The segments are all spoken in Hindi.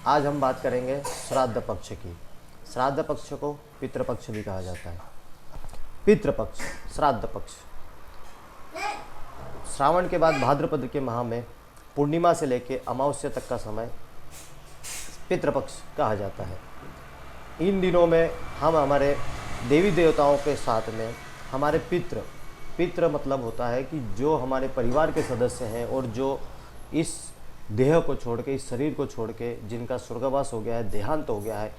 आज हम बात करेंगे श्राद्ध पक्ष की। श्राद्ध पक्ष को पितृपक्ष भी कहा जाता है। पितृपक्ष, श्राद्ध पक्ष श्रावण के बाद भाद्रपद के माह में पूर्णिमा से लेकर अमावस्या तक का समय पितृपक्ष कहा जाता है। इन दिनों में हम हमारे देवी देवताओं के साथ में हमारे पितृ मतलब होता है कि जो हमारे परिवार के सदस्य हैं और जो इस देह को छोड़ के, इस शरीर को छोड़ के जिनका स्वर्गवास हो गया है, देहांत हो गया है,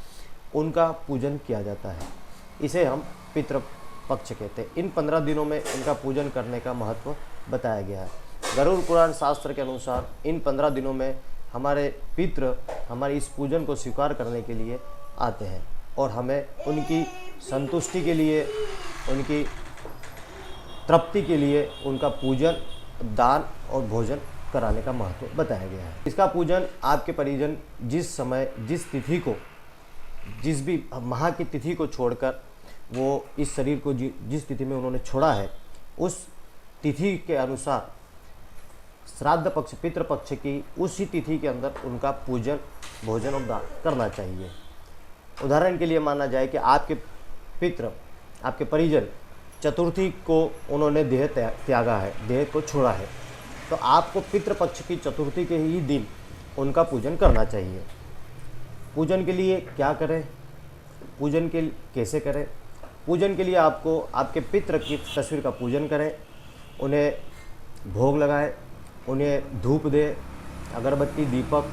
उनका पूजन किया जाता है। इसे हम पितृपक्ष कहते हैं। इन 15 दिनों में इनका पूजन करने का महत्व बताया गया है। गरुड़ पुराण शास्त्र के अनुसार इन 15 दिनों में हमारे पितृ हमारे इस पूजन को स्वीकार करने के लिए आते हैं और हमें उनकी संतुष्टि के लिए, उनकी तृप्ति के लिए उनका पूजन, दान और भोजन कराने का महत्व बताया गया है। इसका पूजन आपके परिजन जिस समय, जिस तिथि को, जिस भी माह की तिथि को छोड़कर वो इस शरीर को जिस तिथि में उन्होंने छोड़ा है, उस तिथि के अनुसार श्राद्ध पक्ष, पितृपक्ष की उसी तिथि के अंदर उनका पूजन, भोजन और दान करना चाहिए। उदाहरण के लिए माना जाए कि आपके पितृ, आपके परिजन चतुर्थी को उन्होंने देह त्यागा है, देह को छोड़ा है, तो आपको पितृपक्ष की चतुर्थी के ही दिन उनका पूजन करना चाहिए। पूजन के लिए क्या करें, पूजन के कैसे करें? पूजन के लिए आपको आपके पितृ की तस्वीर का पूजन करें, उन्हें भोग लगाएं, उन्हें धूप दें, अगरबत्ती, दीपक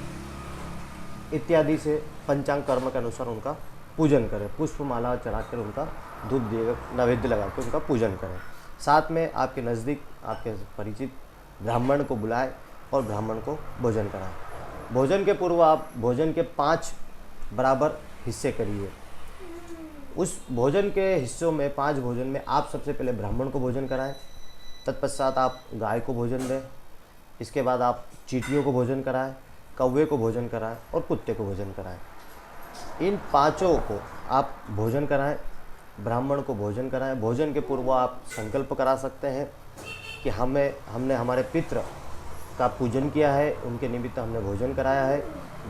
इत्यादि से पंचांग कर्म के अनुसार उनका पूजन करें। पुष्पमाला चढ़ाकर उनका धूप दिए, नैवेद्य लगा कर उनका पूजन करें। साथ में आपके नज़दीक, आपके परिचित ब्राह्मण को बुलाएं और ब्राह्मण को भोजन कराएं। भोजन के पूर्व आप भोजन के 5 बराबर हिस्से करिए। उस भोजन के हिस्सों में, 5 भोजन में आप सबसे पहले ब्राह्मण को भोजन कराएं, तत्पश्चात आप गाय को भोजन दें, इसके बाद आप चींटियों को भोजन कराएं, कौवे को भोजन कराएं और कुत्ते को भोजन कराएं। इन 5 को आप भोजन कराएं, ब्राह्मण को भोजन कराएं। भोजन के पूर्व आप संकल्प करा सकते हैं कि हमने हमारे पितृ का पूजन किया है, उनके निमित्त हमने भोजन कराया है,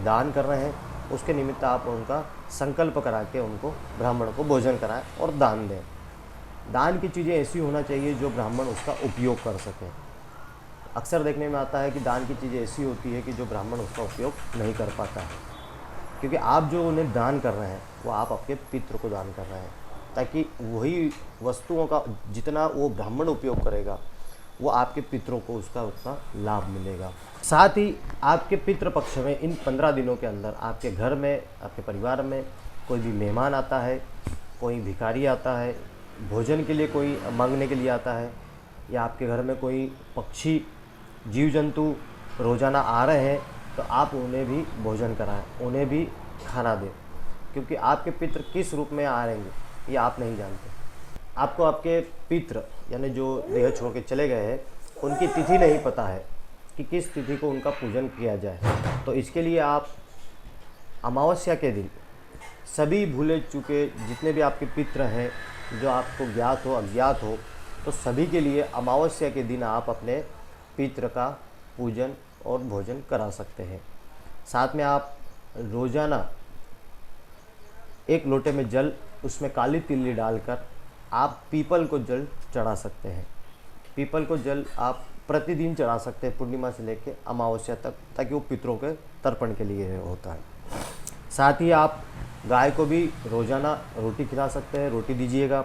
दान कर रहे हैं, उसके निमित्त आप उनका संकल्प करा के उनको, ब्राह्मण को भोजन कराएं और दान दें। दान की चीज़ें ऐसी होना चाहिए जो ब्राह्मण उसका उपयोग कर सके। अक्सर देखने में आता है कि दान की चीज़ें ऐसी होती है कि जो ब्राह्मण उसका उपयोग नहीं कर पाता है, क्योंकि आप जो उन्हें दान कर रहे हैं वो आप आपके पितृ को दान कर रहे हैं, ताकि वही वस्तुओं का जितना वो ब्राह्मण उपयोग करेगा वो आपके पितरों को उसका उतना लाभ मिलेगा। साथ ही आपके पितृपक्ष में इन 15 दिनों के अंदर आपके घर में, आपके परिवार में कोई भी मेहमान आता है, कोई भिखारी आता है, भोजन के लिए कोई मांगने के लिए आता है, या आपके घर में कोई पक्षी, जीव जंतु रोज़ाना आ रहे हैं, तो आप उन्हें भी भोजन कराएं, उन्हें भी खाना दें, क्योंकि आपके पितृ किस रूप में आ रहेंगे ये आप नहीं जानते। आपको आपके पितृ यानी जो देह छोड़ के चले गए हैं उनकी तिथि नहीं पता है कि किस तिथि को उनका पूजन किया जाए, तो इसके लिए आप अमावस्या के दिन सभी भूले चुके जितने भी आपके पितृ हैं, जो आपको ज्ञात हो, अज्ञात हो, तो सभी के लिए अमावस्या के दिन आप अपने पितृ का पूजन और भोजन करा सकते हैं। साथ में आप रोज़ाना 1 लोटे में जल, उसमें काली तिल्ली डालकर आप पीपल को जल चढ़ा सकते हैं। पीपल को जल आप प्रतिदिन चढ़ा सकते हैं, पूर्णिमा से लेकर अमावस्या तक, ताकि वो पितरों के तर्पण के लिए होता है। साथ ही आप गाय को भी रोज़ाना रोटी खिला सकते हैं, रोटी दीजिएगा,